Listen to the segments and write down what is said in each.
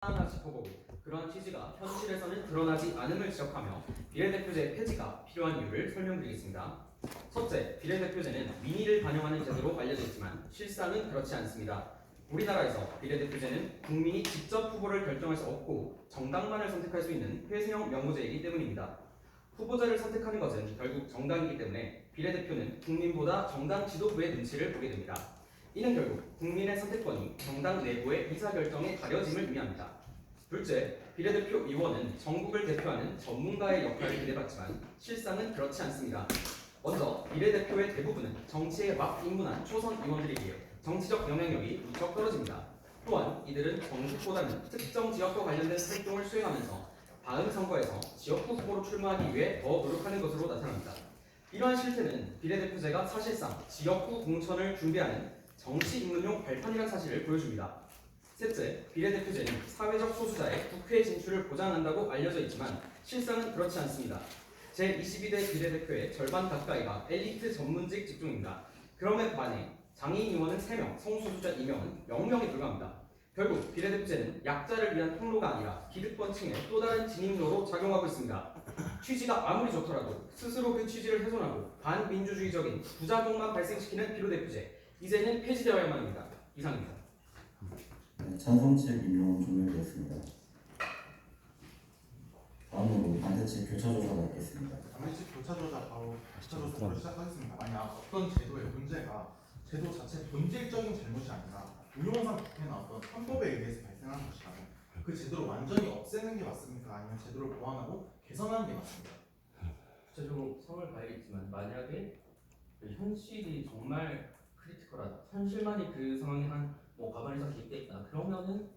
하나 짚어보고 그러한 취지가 현실에서는 드러나지 않음을 지적하며 비례대표제 폐지가 필요한 이유를 설명드리겠습니다. 첫째, 비례대표제는 민의를 반영하는 제도로 알려져 있지만 실상은 그렇지 않습니다. 우리나라에서 비례대표제는 국민이 직접 후보를 결정할 수 없고 정당만을 선택할 수 있는 폐쇄형 명부제이기 때문입니다. 후보자를 선택하는 것은 결국 정당이기 때문에 비례대표는 국민보다 정당 지도부의 눈치를 보게 됩니다. 이는 결국 국민의 선택권이 정당 내부의 의사결정에 가려짐을 의미합니다. 둘째, 비례대표 의원은 전국을 대표하는 전문가의 역할을 기대받지만 실상은 그렇지 않습니다. 먼저 비례대표의 대부분은 정치에 막 입문한 초선 의원들이기에 정치적 영향력이 무척 떨어집니다. 또한 이들은 정국보다는 특정 지역과 관련된 활동을 수행하면서 다음 선거에서 지역구 후보로 출마하기 위해 더 노력하는 것으로 나타납니다. 이러한 실태는 비례대표제가 사실상 지역구 공천을 준비하는 정치 입문용 발판이라는 사실을 보여줍니다. 셋째, 비례대표제는 사회적 소수자의 국회 진출을 보장한다고 알려져 있지만 실상은 그렇지 않습니다. 제22대 비례대표의 절반 가까이가 엘리트 전문직 직종입니다. 그럼에 반해 장애인 의원은 3명, 성소수자 2명은 0명에 불과합니다. 결국 비례대표제는 약자를 위한 통로가 아니라 기득권층의 또 다른 진입로로 작용하고 있습니다. 취지가 아무리 좋더라도 스스로 그 취지를 훼손하고 반민주주의적인 부작용만 발생시키는 비례대표제, 이제는 폐지되어야만 합니다. 이상입니다. 찬성측 임명은 종료되었습니다. 다음으로 반대측 교차조사가 있겠습니다. 반대측 교차조사 바로 교차조사로 시작하겠습니다. 만약 어떤 제도의 문제가 제도 자체 본질적인 잘못이 아니라 운용상 국회에 나왔던 헌법에 의해서 발생한 것이라면 그 제도를 완전히 없애는 게 맞습니까? 아니면 제도를 보완하고 개선하는 게 맞습니까? 구체적으로 성을 봐야겠지만 만약에 현실이 정말 크리티컬하다, 현실만이 그 상황에 가반 이상 개입됐다, 그러면은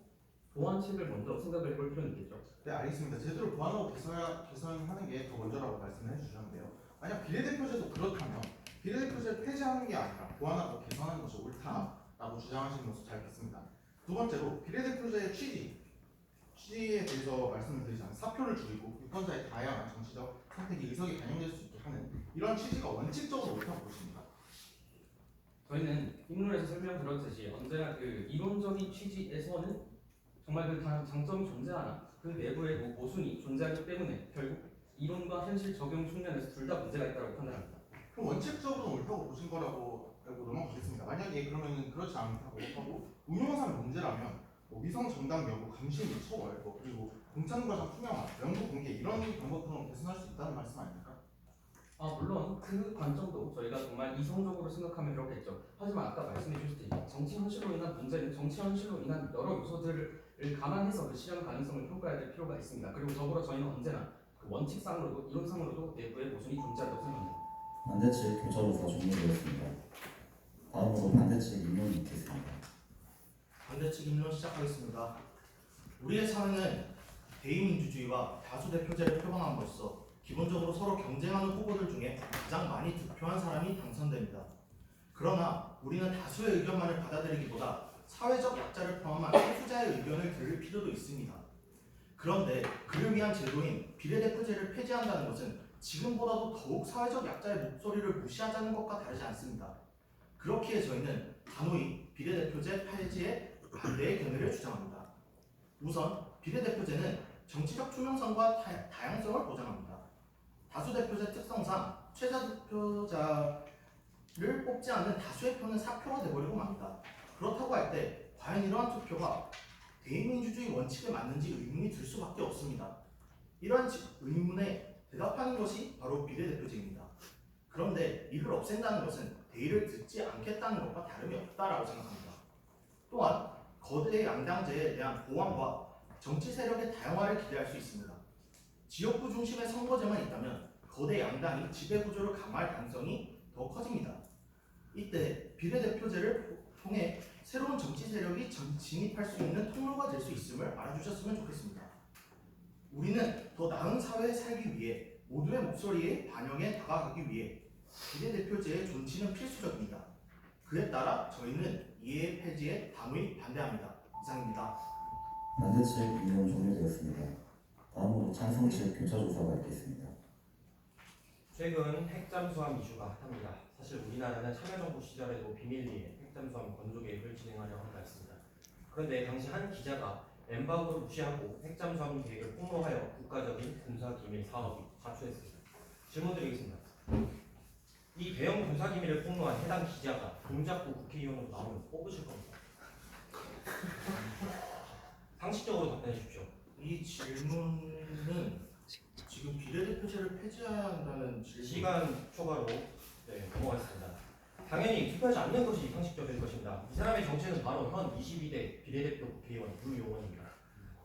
보완책을 먼저 생각을 해볼 필요는 있겠죠. 네, 알겠습니다. 제도를 보완하고 개선하는 게 더 먼저라고 말씀을 해주셨는데요. 만약 비례대표제도 그렇다면 비례대표제를 폐지하는 게 아니라 보완하고 개선하는 것이 옳다라고 주장하시는 것을 잘 듣습니다. 두 번째로 비례대표제의 취지에 대해서 말씀을 드리자면 사표를 줄이고 유권자의 다양한 정치적 선택이 의석이 반영될 수 있게 하는 이런 취지가 원칙적으로 옳다고 보십니다. 저희는 입론에서 설명드렸듯이 언제나 그 이론적인 취지에서는 정말 그 장점이 존재하나 그 내부에 모순이 존재하기 때문에 결국 이론과 현실 적용 측면에서 둘 다 문제가 있다고 판단합니다. 그럼 원칙적으로 옳다고 보신 거라고 넘어가겠습니다. 만약에 그러면은 그렇지 않다고 하고 운용상 문제라면 위성 정당 여부, 감시 및 처벌, 그리고 공천 과정 투명화, 명부 공개 이런 방법으로 개선할 수 있다는 말씀 아닙니까? 물론 그 관점도 저희가 정말 이성적으로 생각하면 그렇겠죠. 하지만 아까 말씀해 주셨듯이 정치 현실로 인한 문제는 정치 현실로 인한 여러 요소들을 감안해서 그 실현 가능성을 평가해야 될 필요가 있습니다. 그리고 더불어 저희는 언제나 그 원칙상으로도 이론상으로도 내부의 모순이 존재한다고 생각합니다. 반대측 교차조사 종료되었습니다. 다음으로 반대측 임명이 있겠습니다. 반대측 임명 시작하겠습니다. 우리의 사회는 대의민주주의와 다수대표제를 표방함으로써 기본적으로 서로 경쟁하는 후보들 중에 가장 많이 득표한 사람이 당선됩니다. 그러나 우리는 다수의 의견만을 받아들이기보다 사회적 약자를 포함한 소수자의 의견을 들을 필요도 있습니다. 그런데 그를 위한 제도인 비례대표제를 폐지한다는 것은 지금보다도 더욱 사회적 약자의 목소리를 무시하자는 것과 다르지 않습니다. 그렇기에 저희는 단호히 비례대표제 폐지에 반대의 견해를 주장합니다. 우선 비례대표제는 정치적 투명성과 다양성을 보장합니다. 다수대표제 특성상 최다수표자를 뽑지 않는 다수의 표는 사표가 되버리고 맙니다. 그렇다고 할 때 과연 이러한 투표가 대의민주주의 원칙에 맞는지 의문이 들 수밖에 없습니다. 이러한 의문에 대답하는 것이 바로 비례대표제입니다. 그런데 이를 없앤다는 것은 대의를 듣지 않겠다는 것과 다름이 없다라고 생각합니다. 또한 거대 양당제에 대한 보완과 정치 세력의 다양화를 기대할 수 있습니다. 지역구 중심의 선거제만 있다면 거대 양당이 지배구조를 강화할 가능성이 더 커집니다. 이때 비례대표제를 통해 새로운 정치 세력이 진입할 수 있는 통로가 될 수 있음을 알아주셨으면 좋겠습니다. 우리는 더 나은 사회에 살기 위해 모두의 목소리에 반영해 다가가기 위해 비례대표제의 존치는 필수적입니다. 그에 따라 저희는 이의 폐지에 단호히 반대합니다. 이상입니다. 반대측 임명 종료되었습니다. 다음으로 찬성측 교차조사가 있겠습니다. 최근 핵잠수함 이슈가 핫합니다. 사실 우리나라는 참여정부 시절에도 비밀리에 핵잠수함 건조 계획을 진행하려 한 바 있습니다. 그런데 당시 한 기자가 엠바고를 무시하고 핵잠수함 계획을 폭로하여 국가적인 군사기밀 사업이 가출했습니다. 질문 드리겠습니다. 이 대형 군사기밀을 폭로한 해당 기자가 동작구 국회의원으로 나오면 뽑으실 겁니다. 상식적으로 답변해 주십시오. 이 질문은 지금 비례대표제를 폐지한다는 질문. 시간 초과로 넘어가겠습니다. 당연히 투표하지 않는 것이 상식적일 것입니다. 이 사람의 정체는 바로 현 22대 비례대표 국회의원 유용원입니다.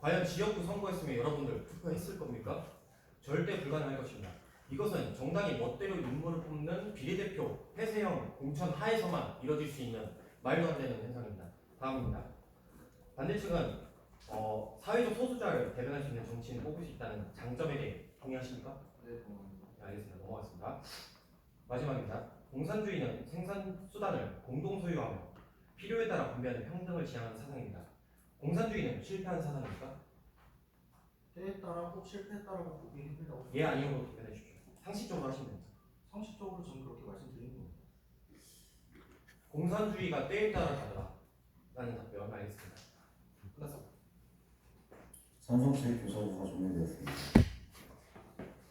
과연 지역구 선거했으면 여러분들 투표했을 겁니까? 절대 불가능할 것입니다. 이것은 정당이 멋대로 인물을 뽑는 비례대표 폐쇄형 공천 하에서만 이뤄질 수 있는 말도 안 되는 현상입니다. 다음입니다. 반대측은 사회적 소수자를 대변할 수 있는 정치인을 뽑을 수 있다는 장점에 대해 동의하십니까? 네, 동의합니다. 네, 알겠습니다. 넘어가겠습니다. 마지막입니다. 공산주의는 생산 수단을 공동 소유하며 필요에 따라 분배하는 평등을 지향하는 사상입니다. 공산주의는 실패한 사상입니까? 때에 따라 혹 실패에 따라고 보기 힘들다고. 예, 아니요로 답변해 주십시오. 상식적으로 하시면 됩니다. 상식적으로 저는 그렇게 말씀드린 겁니다. 공산주의가 때에 따라 다르다라는 답변 알겠습니다. 끝났습니다. 찬성실 교차조사 종료되었습니다.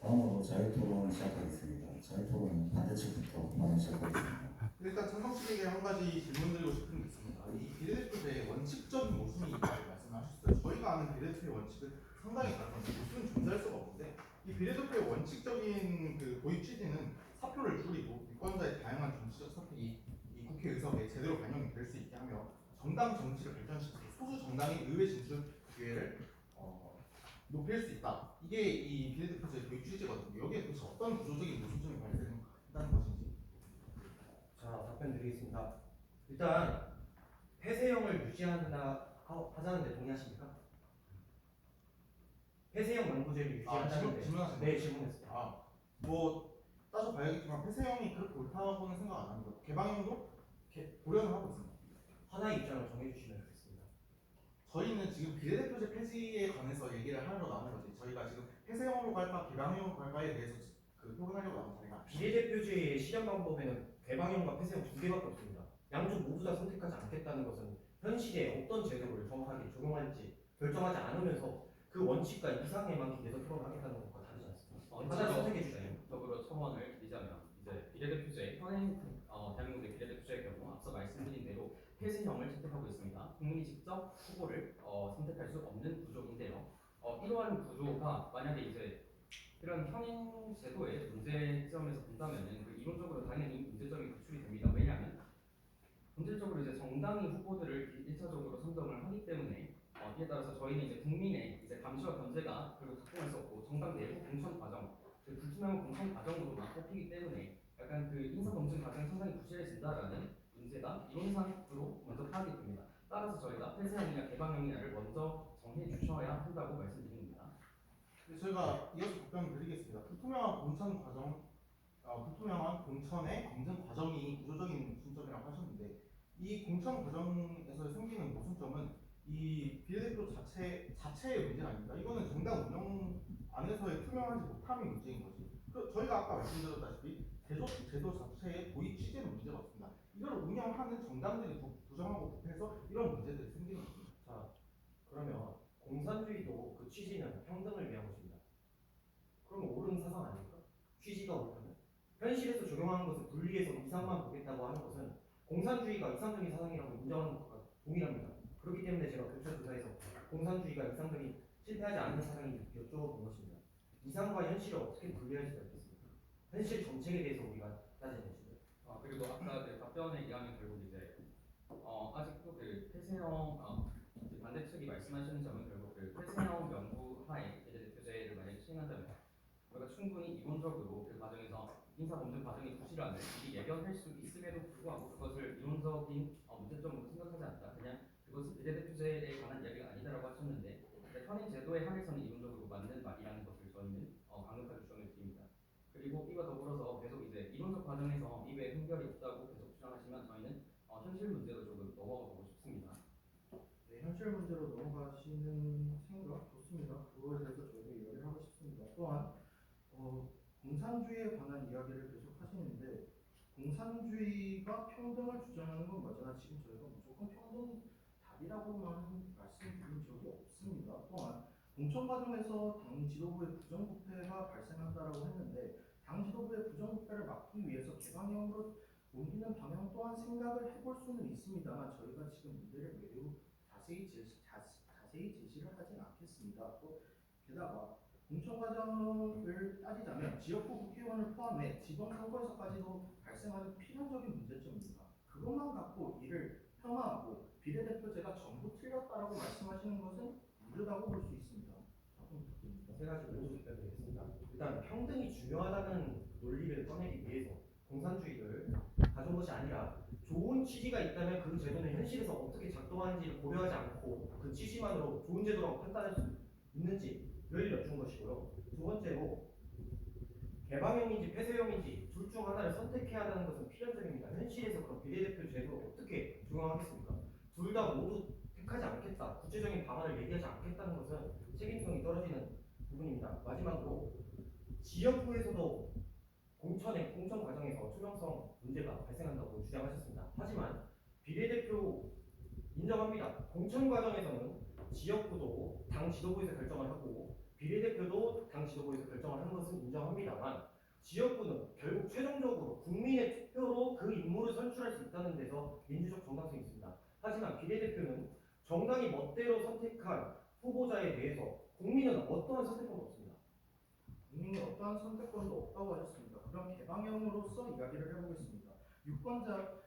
다음으로 자유토론을 시작하겠습니다. 자유토론은 반대측부터 발언 시작하겠습니다. 일단 찬성씨에게 한 가지 질문드리고 싶은 게 있습니다. 이 비례대표제의 원칙적인 모순이 있다고 말씀하셨어요. 저희가 아는 비례대표의 원칙은 상당히 다른데 모순은 존재할 수가 없는데 이 비례대표의 원칙적인 그 도입 취지는 사표를 줄이고 유권자의 다양한 정치적 선택이 이 국회 의석에 제대로 반영이 될 수 있게 하며 정당 정치를 발전시키고 소수 정당의 의회 진출 기회를 높일 수 있다. 이게 이 비례대표제의 도입 취지거든요. 여기에 도대체 어떤 구조적인 모순점이 발생한다는 것인지. 자, 답변 드리겠습니다. 일단 폐쇄형을 유지한다 하자는데 동의하십니까? 폐쇄형 명부제를 유지한다는데 질문하신 네, 질문했습니다. 뭐 따져 봐야겠지만 폐쇄형이 그렇게 옳다고는 생각 안 합니다. 개방형도 고려는 하고 있습니다. 하나의 입장을 정해주시면 좋겠습니다. 저희는 지금 비례대표제 폐지에 관해서 얘기를 하려고 나온 거지. 저희가 지금 폐쇄형으로 갈까 개방형으로 갈까에 대해서 그 표현하려고 나온 자리가. 비례대표제의 실현 방법에는 개방형과 폐쇄형 두 개밖에 없습니다. 양쪽 모두 다 선택하지 않겠다는 것은 현실에 어떤 제도를 정확하게 적용할지 결정하지 않으면서 그 원칙과 이상에만 기대서 토론하겠다는 것과 다르지 않습니다. 하나 선택해 주세요. 적으로 첨언을 드리자면 이제 비례대표제 현행 대한민국의 비례대표제의 경우 앞서 말씀드린 대로 폐쇄형을 채택하고 있습니다. 국민이 직접 후보를 선택할 수 없는 구조인데요. 이러한 구조가 만약에 이제 이런 현행 제도의 문제점에서 본다면은 그 이론적으로 당연히 문제점이 구출이 됩니다. 왜냐하면 본질적으로 이제 정당이 후보들을 1차적으로 선정을 하기 때문에 이에 따라서 저희는 이제 국민의 이제 감시와 견제가 결국 작동할 수 없고 정당 내부 공천 과정, 그 불투명한 공천 과정으로만 뽑히기 때문에 약간 그 인사 검증 과정이 상당히 부실해진다라는 문제가 이론상으로 먼저 파악이 됩니다. 따라서 저희가 폐쇄형이냐 개방형이냐를 먼저 정해 주셔야 한다고 말씀드립니다. 저희가 이어서 답변 드리겠습니다. 불투명한 공천 과정, 불투명한 공천의 검증 과정이 구조적인 모순점이라고 하셨는데 이 공천 과정에서 생기는 모순점은 이 비례대표 자체의 문제가 아닙니다. 이거는 정당 운영 안에서의 투명하지 못함의 문제인 거지. 저희가 아까 말씀드렸다시피 제도 자체의 도입 취지는 문제가 없습니다. 이걸 운영하는 정당들이 부정하고 부패해서 이런 문제들이 생기는 겁니다. 자, 그러면 공산주의도 그 취지는 평등을 위한 것입니다. 그러면 옳은 사상 아닙니까? 취지가 옳다면 현실에서 적용하는 것을 분리해서 이상만 보겠다고 하는 것은 공산주의가 이상적인 사상이라고 인정하는 것과 동일합니다. 그렇기 때문에 제가 교차조사에서 공산주의가 이상적인 실패하지 않는 사상인지 여쭤본 것입니다. 이상과 현실을 어떻게 분리할 수가 있겠습니까? 현실 정책에 대해서 우리가 따지는 것입니다. 그리고 아까 그 답변에 의하면 결국 이제 아직도 그 폐쇄형 반대측이 말씀하시는 점은 결국 그 폐쇄형 명부 하에 비례대표제를 만약에 시행한다면 우리가 충분히 이론적으로 그 과정에서 인사 검증 과정이 부실함을 미리 예견할 수 있음에도 불구하고 그것을 이론적인 문제점으로 생각하지 않다. 그냥 그것은 비례대표제에 관한 이야기가 아니다라고 하셨는데 현행 제도에 한해서는 이론적으로 맞는 말이라는 것을 저희는 강력하게 주장을 드립니다. 그리고 이와 더불어서 계속 이제 이론적 과정에서 이외에 흠결이 없다고 계속 주장하시면 저희는 현실 문제로 조금 넘어가 보고 싶습니다. 네, 현실 문제로 넘어가시는 생각 좋습니다. 그거에 대해서 저희가 이야기를 하고 싶습니다. 또한 공산주의에 관한 이야기를 계속 하시는데 공산주의가 평등을 주장하는 건 맞으나 지금 저희가 무조건 평등 답이라고만 말씀드린 적이 없습니다. 있습니다. 또한 공천 과정에서 당 지도부의 부정부패가 발생한다라고 했는데 당 지도부의 부정부패를 막기 위해서 개방형으로 옮기는 방향 또한 생각을 해볼 수는 있습니다만 저희가 지금 문제를 매우 자세히 제시를 하진 않겠습니다. 또 게다가 공천 과정을 따지자면 지역구 국회의원을 포함해 지방선거에서까지도 발생하는 필연적인 문제점입니다. 그것만 갖고 이를 폄하하고 비례대표제가 전부 틀렸다라고 말씀하시는 것은 무르다고 볼 수 있습니다. 답변 부탁드립니다. 세 가지 논리 답변드리겠습니다. 일단 평등이 중요하다는 논리를 꺼내기 위해서 공산주의를 가져온 것이 아니라 좋은 취지가 있다면 그 제도는 현실에서 어떻게 작동하는지를 고려하지 않고 그 취지만으로 좋은 제도라고 판단할 수 있는지를 여쭌 것이고요. 두 번째로 개방형인지 폐쇄형인지 둘 중 하나를 선택해야 한다는 것은 필연적입니다. 현실에서 그럼 비례대표 제도를 어떻게 적용하겠습니까? 둘 다 모두 택하지 않겠다, 구체적인 방안을 얘기하지 않겠다는 것은 책임성이 떨어지는 부분입니다. 마지막으로 지역구에서도 공천 과정에서 투명성 문제가 발생한다고 주장하셨습니다. 하지만 비례대표 인정합니다. 공천 과정에서는 지역구도 당 지도부에서 결정을 하고 비례대표도 당 지도부에서 결정을 하는 것은 인정합니다만 지역구는 결국 최종적으로 국민의 투표로 그 인물을 선출할 수 있다는 데서 민주적 정당성이 있습니다. 하지만 비례대표는 정당이 멋대로 선택한 후보자에 대해서 국민은 어떠한 선택권도 없습니다. 국민이 어떠한 선택권도 없다고 하셨습니다. 그럼 개방형으로서 이야기를 해보겠습니다. 유권자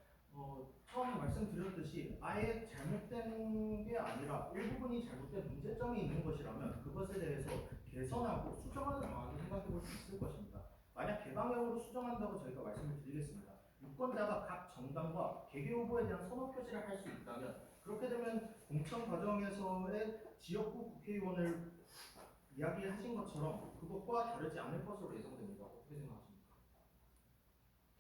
처음 말씀드렸듯이 아예 잘못된 게 아니라 일부분이 잘못된 문제점이 있는 것이라면 그것에 대해서 개선하고 수정하는 방안을 생각해 볼 수 있을 것입니다. 만약 개방형으로 수정한다고 저희가 말씀을 드리겠습니다. 유권자가 각 정당과 개개 후보에 대한 선호 표시를 할 수 있다면 그렇게 되면 공천 과정에서의 지역구 국회의원을 이야기하신 것처럼 그것과 다르지 않을 것으로 예상됩니다. 어떻게 생각하십니까?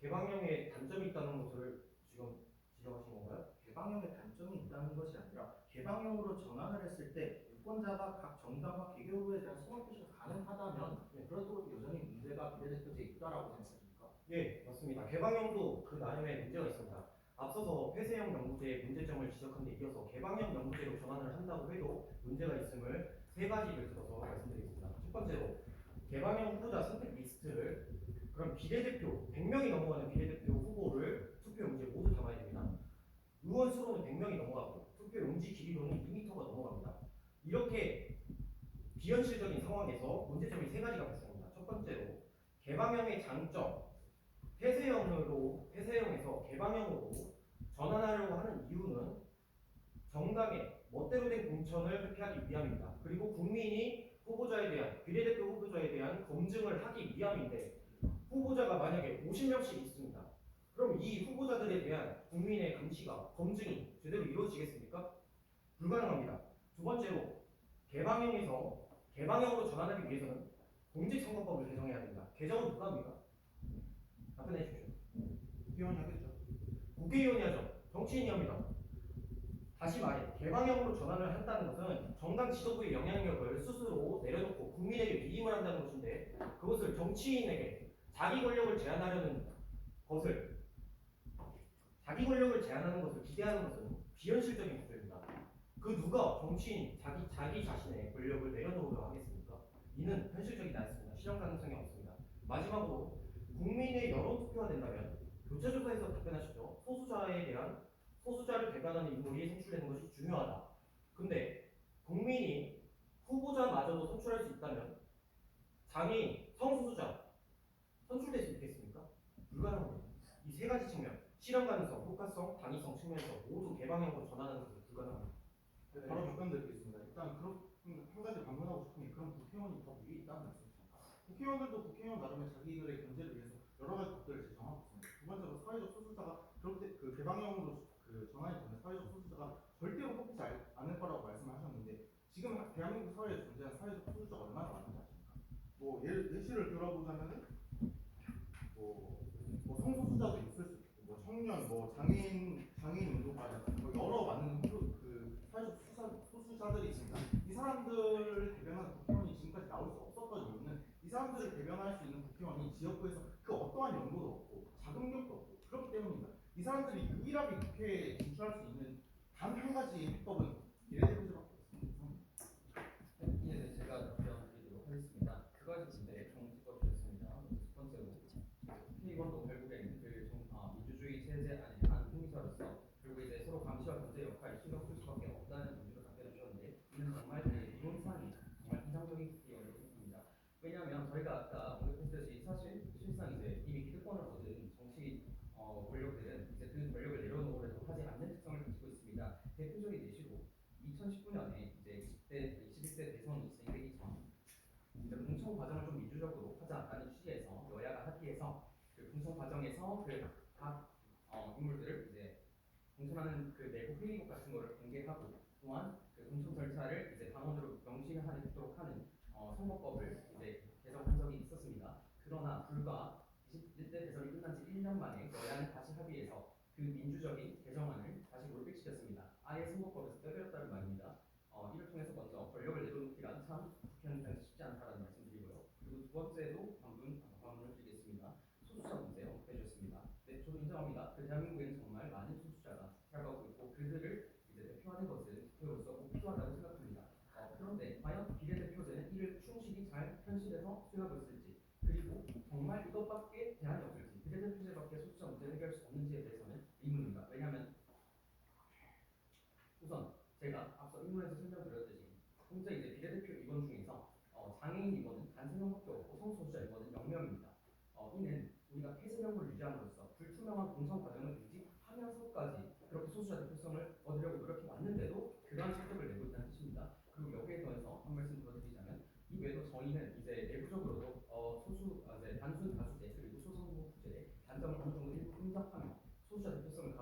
개방형에 단점이 있다는 것을 지금 지적하신 건가요? 개방형의 단점이 있다는 것이 아니라 개방형으로 전환을 했을 때 유권자가 각 정당과 개개 후보에 대한 선호 표시가 가능하다면 그래도 여전히 문제가 비례대표제에 있다라고 생각하십니까? 예, 맞습니다. 개방형도 그 나름의 문제가 있습니다. 앞서서 폐쇄형 명부제의 문제점을 지적한 데 이어서 개방형 명부제로 전환을 한다고 해도 문제가 있음을 세 가지를 들어서 말씀드리겠습니다. 첫 번째로 개방형 후보자 선택 리스트를 그럼 비례대표 100명이 넘어가는 비례대표 후보를 투표 용지에 모두 담아야 됩니다. 의원 수로는 100명이 넘어가고 투표 용지 길이로는 2m가 넘어갑니다. 이렇게 비현실적인 상황에서 문제점이 세 가지가 발생합니다. 첫 번째로 개방형의 장점, 폐쇄형에서 개방형으로 전환하려고 하는 이유는 정당의 멋대로 된 공천을 회피하기 위함입니다. 그리고 국민이 비례대표 후보자에 대한 검증을 하기 위함인데 후보자가 만약에 50명씩 있습니다. 그럼 이 후보자들에 대한 국민의 감시가 검증이 제대로 이루어지겠습니까? 불가능합니다. 두 번째로 개방형으로 전환하기 위해서는 공직선거법을 개정해야 됩니다. 개정은 누가 합니까? 답변해 주십시오. 국회의원이 하겠죠. 국회의원이 하죠. 정치인이 합니다. 다시 말해 개방형으로 전환을 한다는 것은 정당 지도부의 영향력을 스스로 내려놓고 국민에게 위임을 한다는 것인데 그것을 정치인에게 자기 권력을 제한하는 것을 기대하는 것은 비현실적인 목표입니다. 그 누가 정치인 자기 자신의 권력을 내려놓으려 하겠습니까? 이는 현실적이지 않습니다. 실현 가능성이 없습니다. 마지막으로 국민의 여론 투표가 된다면 교체조사에서 답변하셨죠. 소수자를 대변하는 인물이 선출되는 것이 중요하다. 근데 국민이 후보자마저도 선출할 수 있다면 장애인, 성소수자 선출될 수 있겠습니까? 불가능합니다. 이 세 가지 측면, 실현 가능성, 효과성, 당위성 측면에서 모두 개방형으로 전환하는 것은 불가능합니다. 바로 답변드리겠습니다. 일단 한 가지 반문하고 싶은 게 그럼 국회의원이 더 위에 있다는 말씀이십니까? 국회의원들도 국회의원 나름의 자기들의 견제를 위해서 여러 가지 법들을 제정하고 있습니다. 두 번째로 사회적 소수자가 그렇게 그 개방형으로 전환이 되면 사회적 소수자가 절대로 뽑히지 않을 거라고 말씀을 하셨는데 지금 대한민국 사회에 존재하는 사회적 소수자가 얼마나 많은지 아십니까? 뭐 예시를 들어보자면은 뭐 성소수자도 있을 수 있고 뭐 청년, 뭐 장애인 운동가들 뭐 여러 많은 그 사회적 소수자들이 있습니다. 이 사람들을 대변하는 국회의원이 지금까지 나올 수 없었던 이유는 이 사람들을 대변할 수 있는 국회의원이 지역구에서 그 어떠한 연고도 없고 자금력도 없고 그렇기 때문입니다. 이 사람들이 유일하게 국회에 진출할 수 있는 단 한 가지 해법은 비례대표제밖에 없습니다. 문제 정치법 주셨습니다. 첫 번째로 국회의원도 결국에는 민주주의 체제 안에 한 행위자로서 결국 이제 서로 감시와 견제 역할을 신경 쓸 수밖에 없다는 문제로 답변을 주셨는데 이는 정말 이론상이 정말 이상적인 국회의원으로 생각합니다. 왜냐하면 저희가 아까 언급했듯이 사실 실상 이제 이미 기득권을 얻은 정치 권력들은 이제 그 권력을 내려놓으려고 하지 않는 특성을 가지고 있습니다. 대표적인 예시로 2019년에 이제 21대 대선이 진행되기 전 이제 공천 과정을 좀 민주적으로 하자라는 취지에서 여야가 합의해서 그 공천 과정에서 그 각 인물들을 이제 공천하는 그 내부 회의록 같은 거를 공개하고 또한 그 공천 절차를 이제 당원으로 명시하도록 하는 선거법을 이제 개정한 적이 있었습니다. 그러나 불과 21대 대선이 끝난 지 1년 만에 여야는 다시 합의해서 그 민주적인 개정안을 다시 몰백시켰습니다. 아예 선거법에서 빼버렸다는 말입니다. 이를 통해서 먼저 권력을 내려놓기란 참 국회의원 입장에서 쉽지 않다라는 말씀드리고요. 그리고 두 번째도 반문을 드리겠습니다. 소수자 문제 언급해 주셨습니다. 네, 저도 인정합니다. 그 대한민국에는 정말 많은 소수자가 살아가고 있고 그들을 이제 대표하는 것은 국회로서 꼭 필요하다고 생각합니다. 그런데 과연 비례대표제는 이를 충실히 잘 현실에서 수행하고 있을지 그리고 정말 이것밖에 대안이 없을지 비례대표제밖에 소수자 문제를 해결할 수 없는지에 대해서는 의문입니다. 왜냐하면 우선 제가 앞서 인문에서 설명드렸듯이 현재 이제 비례대표 임원 중에서 장애인 임원은 단 3명밖에 없고 성소수자 임원은 0명입니다. 이는 우리가 폐쇄명을 유지함으로써 불투명한 공천 과정을 유지하면서까지 그렇게 소수자 대표성을 얻으려고 노력해 왔는데도 그러한 성격을 내고 있다는 뜻입니다. 그리고 여기에 더해서 한 말씀 더 드리자면 이 외에도 저희는 이제 내부적으로도 이제 단순 다수제 그리고 소선거 구제의 단점을 어느 정도 인정하며 소수자 대표성을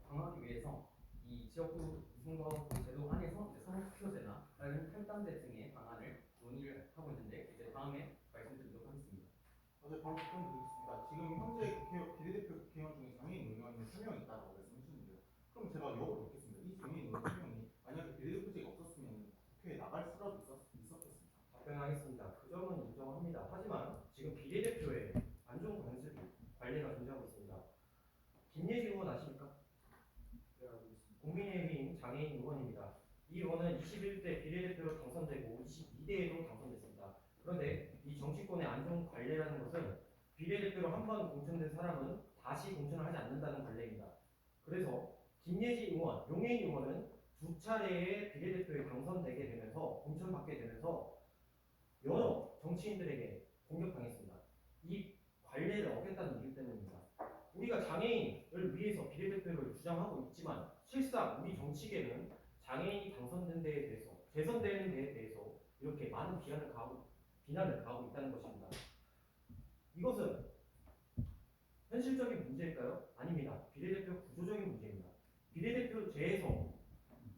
강화하기 위해서 이 지역구 선거 제도 안에서 이제 선거투표제나 다른 탈당제 등의 방안을 논의를 하고 있는데 이제 다음에 말씀드리도록 하겠습니다. 네, 바로 답변드리겠습니다. 지금 현재 비례대표 국회의원 중에 장애인 의원이 3명 있다고 말씀해 주셨는데요. 그럼 제가 역으로 묻겠습니다. 이 장애인 의원 3명이 만약에 비례대표제가 없었으면 국회에 나갈 수라도 있었겠습니까? 답변하겠습니다. 그 점은 인정합니다. 하지만 지금 비례대표에 안 좋은 관례가 존재하고 있습니다. 김예지 의원 아십니까? 네, 알고 있습니다. 국민의힘 장애인 의원입니다. 이 의원은 21대 비례대표로 당선되고 22대에도 당선됐습니다. 그런데 이 정치권의 안 좋은 관례라는 것은 비례대표로 한 번 공천된 사람은 다시 공천을 하지 않는다는 관례입니다. 그래서 김예지 의원, 용해인 의원은 두 차례의 비례대표에 당선되게 되면서 공천받게 되면서 여러 정치인들에게 공격당했습니다. 이 관례를 어겼다는 이유 때문입니다. 우리가 장애인을 위해서 비례대표를 주장하고 있지만 실상 우리 정치계는 장애인이 당선된 데에 대해서 재선되는 데에 대해서 이렇게 많은 비난을 가하고 있다는 것입니다. 이것은 현실적인 문제일까요? 아닙니다. 비례대표 구조적인 문제입니다. 비례대표제에서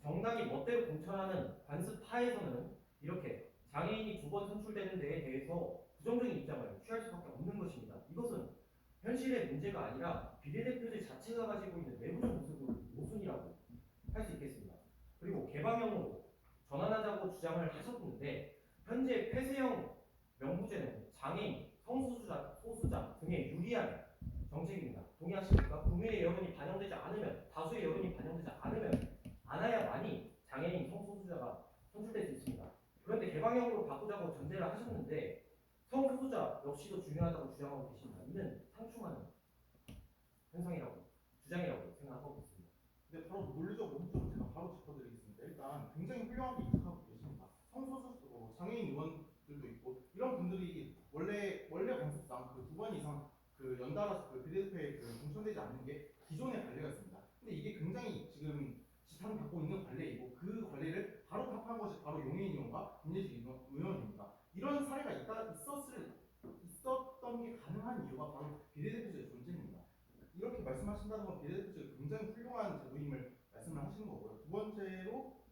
정당이 멋대로 공천하는 관습하에서는 이렇게 장애인이 2번 선출되는 데에 대해서 부정적인 입장을 취할 수밖에 없는 것입니다. 이것은 현실의 문제가 아니라 비례대표제 자체가 가지고 있는 내부적 모순이라고 할 수 있겠습니다. 그리고 개방형으로 전환하자고 주장을 하셨는데 현재 폐쇄형 명부제는 장애인, 성소수자, 소수자 등에 유리한 정책입니다. 동의하십니까? 국민의 여론이 반영되지 않으면 다수의 여론이 반영되지 않아야만이 장애인, 성소수자가 선출될 수 있습니다. 그런데 개방형으로 바꾸자고 전제를 하셨는데 성소수자 역시도 중요하다고 주장하고 계십니다. 이는 상충하는 주장이라고 생각하고 있습니다. 네, 바로 논리적 문제로 제가 바로 짚어드리겠습니다. 일단 굉장히 훌륭하게 인식하고 계십니다. 성소수 장애인 의원들도 있고 이런 분들이 원래 관습상 그 2번 이상 그 연달아서 그 비례대표에 공천되지 않는 게 기존의 관례였습니다. 근데 이게 굉장히 지금 지탄을 받고 있는 관례이고 그 관례를 바로 타파한 것이 바로 용해인 의원과 김예지 의원입니다. 이런 사례가 있었던 게 가능한 이유가 바로 비례대표제의 존재입니다. 이렇게 말씀하신다는 건 비례대표제가 굉장히 훌륭한 제도임을 말씀을 하시는 거고요. 두 번째로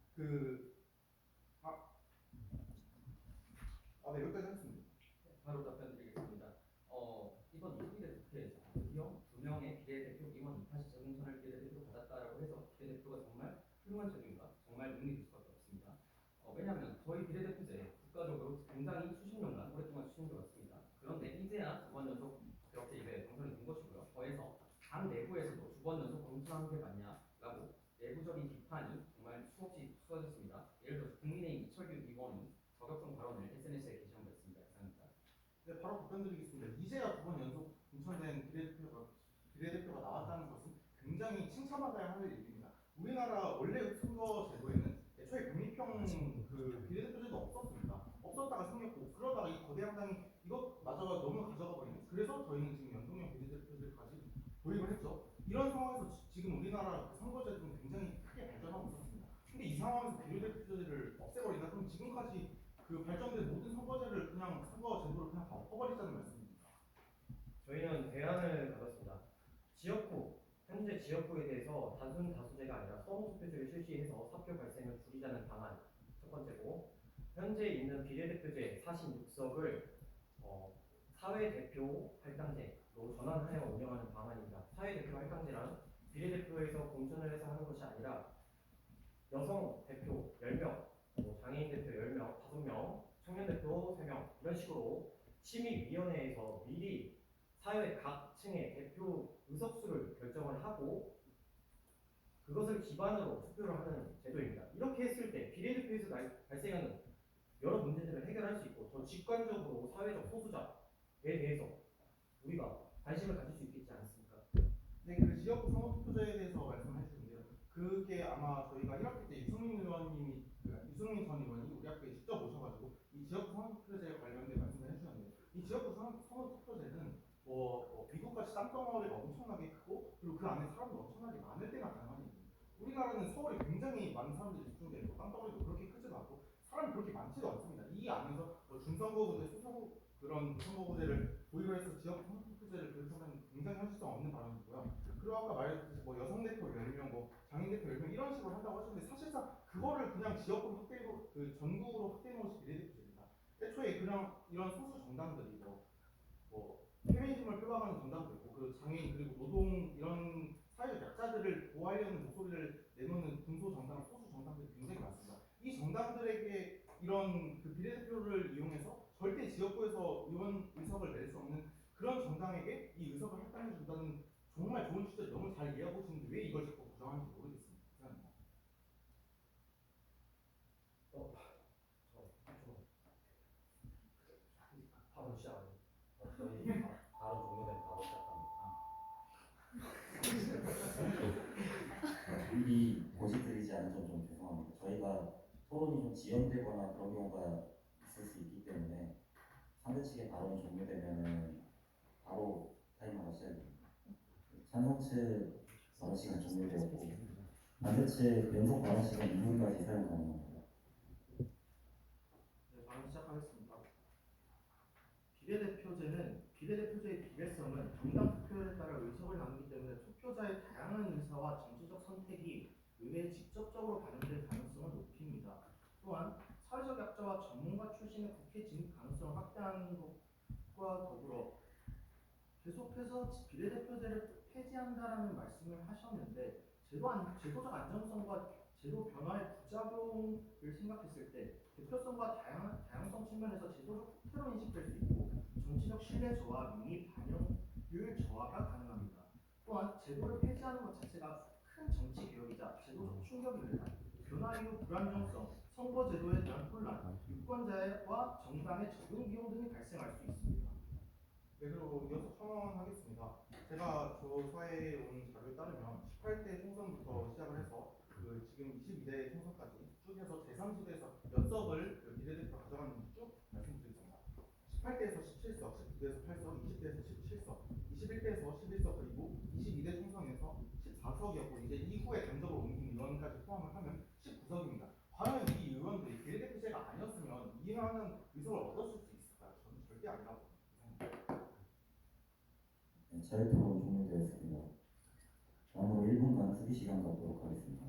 네, 여기까지 하겠습니다. 바로 답변드리겠습니다. 이번 21대 국회에서 드디어 2명의 비례대표 임원 2파시 재공천을 비례대표로 받았다라고 해서 비례대표가 정말 훌륭한 제도인가? 정말 눈이 들 수밖에 없습니다. 왜냐하면 저희 비례대표제 국가적으로 굉장히 수십 년간 오랫동안 추진돼 왔습니다. 그런데 이제야 2번 연속 그렇게 이제 당선이 된 것이고요. 더해서 당 내부에서도 2번 연속 공천한 게 맞냐라고 내부적인 비판이 정말 수없이 쏟아졌습니다. 예를 들어서 국민의힘 이철규 의원이 저격성 발언을 SNS에 게시한 바 있습니다. 이상입니다. 바로 답변드리겠습니다. 이제야 2번 연속 공천된 비례대표가 나왔다는 것은 굉장히 칭찬받아야 할 일입니다. 우리나라 원래 선거 제도에는 애초에 국립형 그 비례대표제도 없었습니다. 없었다가 생겼고 그러다가 이 거대한 당이 이것마저 너무 가져가 버리는. 그래서 저희는 지금 연동형 비례대표제까지 도입을 했죠. 이런 상황에서 지금 우리나라 그 선거제도는 굉장히 크게 발전하고 있었습니다. 근데 이 상황에서 비례대표제를 없애버린다? 그럼 지금까지 그 발전된 모든 선거제를 그냥 선거제도를 그냥 다 엎어버리자는 말씀입니다. 저희는 대안을 가졌습니다. 지역구, 현재 지역구에 대해서 단순 다수제가 아니라 서무 투표제를 실시해서 사표 발생을 줄이자는 방안 첫 번째고, 현재 있는 비례대표제 46석을 사회대표 할당제로 전환하여 운영하는 방안입니다. 사회대표 할당제란 비례대표에서 공천을 해서 하는 것이 아니라 여성 대표 10명, 장애인 대표 10명, 5명, 청년 대표 3명 이런 식으로 심의위원회에서 미리 사회 각 층의 대표 의석수를 결정을 하고 그것을 기반으로 투표를 하는 제도입니다. 이렇게 했을 때 비례대표에서 발생하는 여러 문제들을 해결할 수 있고 더 직관적으로 사회적 소수자에 대해서 우리가 관심을 가질 수 있겠지 않습니까? 네, 그 지역구 선거투표제에 대해서 말씀해 주는데요. 그게 아마 저희가 1학기 때 유승민 전 의원이 우리 학교에 직접 오셔가지고 이 지역구 선거투표제에 관련된 말씀을 해주셨는데, 이 지역구 선거투표제는 미국같이 땅덩어리가 엄청나게 크고 그리고 그 안에 사람도 엄청나게 많을 때가 가능한 일입니다. 우리나라는 서울에 굉장히 많은 사람들이 집중되어 있고 땅덩어리도 그렇게 크지도 않고 사람이 그렇게 많지도 않습니다. 이 안에서 중선거구제, 소선거 그런 선거구제를 도입을 해서 지역 선거투표제를 도입하면 굉장히 현실성 없는 발언이고요. 그리고 아까 말했듯이 여성 대표 10명, 장애인 대표 10명 이런 식으로 한다고 하셨는데 사실상 그거를 그냥 지역구로 확대로 그 전국으로 확대해 놓은 것이 비례대표제입니다. 애초에 그냥 이런 소수 정당들이 페미니즘을 표방하는 정당도 있고 그 장애인 그리고 노동 이런 사회적 약자들을 보호하려는 목소리를 내놓는 중소 정당, 소수 정당들이 굉장히 많습니다. 이 정당들에게 이런 그 비례대표를 이용해서 절대 지역구에서 의원 의석을 낼 수 없는 그런 정당에게 이 의석을 할당해 준다는 정말 좋은 취지를 너무 잘 이해하고 있는데 왜 이걸 자꾸 부정하는지 모르겠습니다. 감사합니다. 바로 시작하죠. 저희 바로 종료된 바로 시작합니다. 미리 고집드리지 않은 점 좀 죄송합니다. 저희가 토론이 좀 지연되거나 그런 경우가 있을 수 있기 때문에 상대 측의 발언이 종료되면은 바로 타이머가 시작됩니다. 찬성 측 발언 시간 종료되었고 반대 측 연속 발언 시간 2분까지 사용 가능합니다. 네, 바로 시작하겠습니다. 비례대표제는 비례대표제의 비례성은 정당 투표에 따라 의석을 나누기 때문에 투표자의 다양한 의사와 정치적 선택이 의회에 직접적으로 반영될 가능성을 높입니다. 또한 사회적 약자와 전문가 출신의 국회 진입 가능성을 확대하는 것과 더불어 계속해서 비례대표제를 폐지한다라는 말씀을 하셨는데 제도적 안정성과 제도 변화의 부작용을 생각했을 때 대표성과 다양성 측면에서 제도적 후퇴로 인식될 수 있고 정치적 신뢰 저하, 민의 반영률 저하가 가능합니다. 또한 제도를 폐지하는 것 자체가 큰 정치 개혁이자 제도적 충격입니다. 변화 이후 불안정성, 선거제도에 대한 혼란, 유권자와 정당의 적용 비용 등이 발생할 수 있습니다. 네, 그리고 이어서 첨언하겠습니다. 제가 조사에 온 자료에 따르면 18대 총선부터 시작을 해서 지금 22대 총선까지 쭉 해서 제3지대에서 몇 석을 비례대표 가져갔는지 쭉 말씀드리겠습니다. 18대에서 17석, 19대에서 8석, 20대에서 17석, 21대에서 11석, 그리고 22대 총선에서 14석이었고 이제 이후에 단적으로 옮긴 의원까지 포함을 하면 19석입니다. 과연 이 의원들이 비례대표제가 아니었으면 이해하는 의석을 얻었을 수 있을까요? 저는 절대 아니라고 생각합니다. 네, 자유 토론 종료되었습니다. 다음으로 1분간 수기 시간 갖도록 하겠습니다.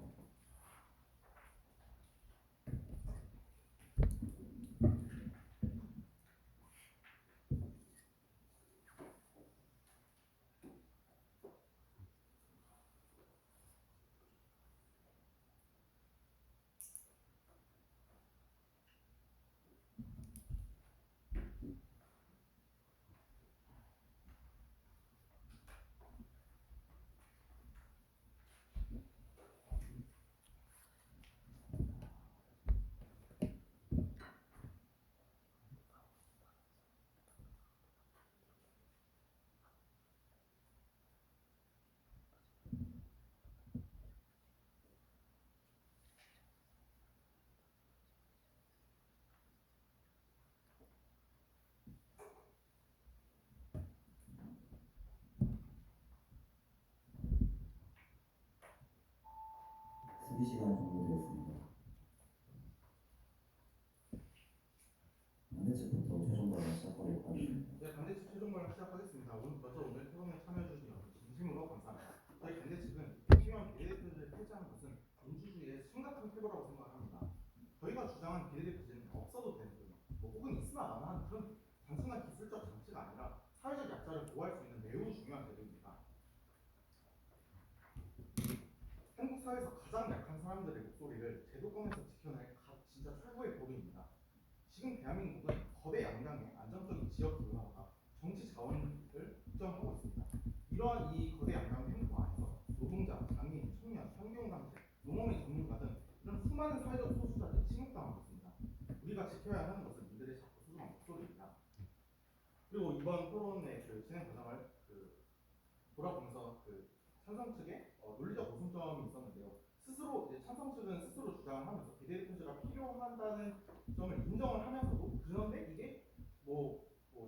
사회적 약자를 보호할 수 있는 매우 중요한 제도입니다. 한국 사회에서 가장 약한 사람들의 목소리를 제도권에서 지켜낼 진짜 최고의 보루입니다. 지금 대한민국은 거대 양강의 안정적인 지역 분화가 정치 자원을 독점하고 있습니다. 이러한 이 거대 양강 횡포 안에서 노동자, 장애인, 청년, 환경단체, 농업의 전문가 등 이런 수많은 사회적 소수자들이 침묵당하고 있습니다. 우리가 지켜야 하는 것은 이들의 작고 소중한 목소리입니다. 그리고 이번 토론의 진행 과정을 돌아보면서 찬성 측의 논리적 모순점이 있었는데요. 스스로 이제 찬성 측은 스스로 주장하면서 비례대표제가 필요하다는 점을 인정을 하면서도 그런데 이게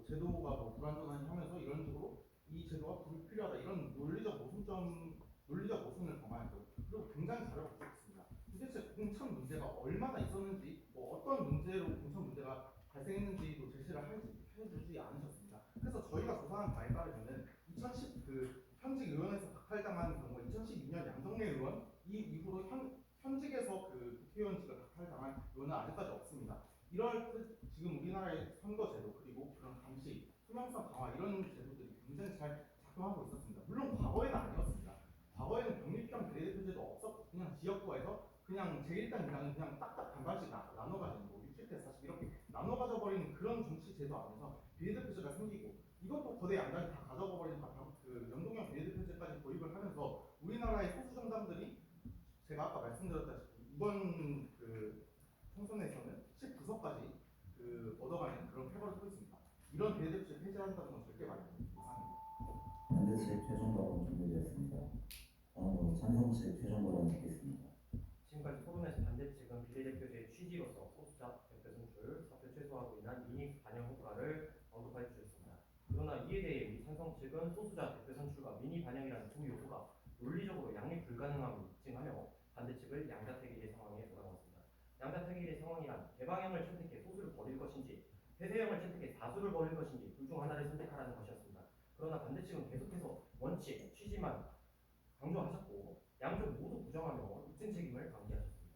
제도가 불완전하니 하면서 이런 식으로 이 제도가 불필요하다 이런 논리적 모순을 범하였고요. 그리고 굉장히 자료가 부족했습니다. 도대체 공천 문제가 얼마나 있었는지 어떤 문제로 공천 문제가 발생했는지도 제시를 해주지 않으셨습니다. 그래서 저희가 조사한 바에 따르면은 2010 현직 의원에서 박탈당한 경우 2012년 양정래 의원 이후로 현직에서 국회의원직을 박탈당한 의원은 아직까지 없습니다. 이럴 때 지금 우리나라의 선거제도 그리고 그런 감시, 투명성 강화 이런 제도들이 굉장히 잘 작동하고 있었습니다. 물론 과거에는 아니었습니다. 과거에는 병립형 비례대표제도 없었고 그냥 지역구에서 그냥 제1당 2당이 그냥 딱딱 반반씩 나눠가지는 60대 40 이렇게 나눠가져 버리는 그런 정치 제도 안에서 비례대표제가 생기고 이것도 거대 양당이 다 가져가 버리는 연동형 비례대표제까지 도입을 하면서 우리나라의 소수 정당들이 제가 아까 말씀드렸다시피 이번 총선에서는 19석까지 얻어가는 그런 패거를 또 있습니다. 이런 비례대표제 폐지한다는 건 절대 말이 안 되는 이상입니다. 반대측 최종 발언 준비되었습니다. 다음으로 찬성측 최종 발언 듣겠습니다. 지금까지 토론에서 반대측은 비례대표제의 취지로서 소수자 대표 선출, 사표 최소화로 인한 이익 반영 효과를 언급해 주셨습니다. 그러나 이에 대해 우리 찬성 측은 소수자 대표 선출과 민의 반영이라는 두 요소가 논리적으로 양립 불가능함을 입증하며 반대측을 양자택일의 상황에 몰아넣었습니다. 양자택일의 상황이란 개방형을 선택해 소수를 버릴 것인지 폐쇄형을 선택해 다수를 버릴 것인지 둘 중 하나를 선택하라는 것이었습니다. 그러나 반대측은 계속해서 원칙, 취지만 강조하셨고 양쪽 모두 부정하며 입증 책임을 방기하셨습니다.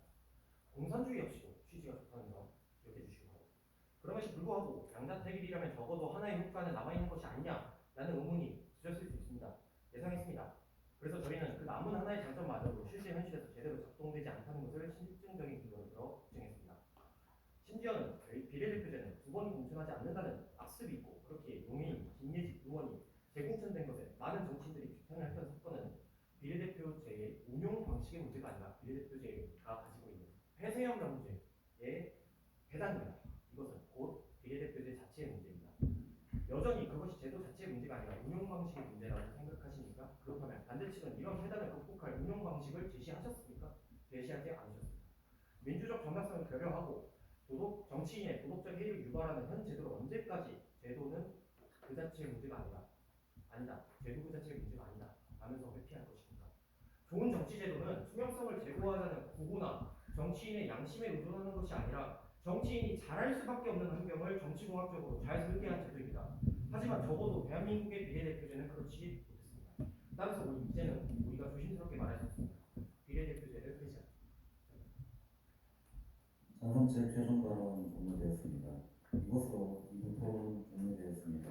공산주의 역시도 취지가 좋다는 점 기억해 주시기 바랍니다. 그럼에도 불구하고 양자택일이라면 적어도 하나의 효과는 남아있는 것이 아니냐라는 의문이 드셨을 수 있습니다. 예상했습니다. 그래서 저희는 그 남은 하나의 장점마저도 실제 현실에서 제대로 작동되지 않다는 것을 실증적인 근거로 입증했습니다. 심지어는 비례대표제는 두 번 공천하지 않는다는 악습이 있고 그렇게 용해인 김예직 의원이 재공천된 것에 많은 정치인들이 비판을 했던 사건은 비례대표제의 운용 방식의 문제가 아니라 비례대표제가 가지고 있는 폐쇄형 문제에 해당됩니다. 이것은 곧 비례대표제 자체의 문제입니다. 여전히 그것이 제도 자체의 문제가 아니라 운용 방식의 문제라고 생각하십니까? 그렇다면 반대측은 이런 해단을 극복할 운용 방식을 제시하셨습니까? 제시하지 않으셨습니다. 민주적 정당성을 결여하고 정치인의 도덕적 해이를 유발하는 현 제도를 언제까지 제도는 그 자체의 문제가 아니다. 제도 그 자체의 문제가 아니다. 라면서 회피할 것입니다. 좋은 정치 제도는 투명성을 제고하자는 구호나 정치인의 양심에 의존하는 것이 아니라 정치인이 잘할 수밖에 없는 환경을 정치공학적으로 잘 설계한 제도입니다. 하지만 적어도 대한민국의 비례대표제는 그렇지 못했습니다. 따라서 이제는 우리가 조심스럽게 말할 수 있습니다. 비례대표제를 폐지하자. 찬성측 최종 발언 종료되었습니다. 이것으로 2부 토론 종료되었습니다.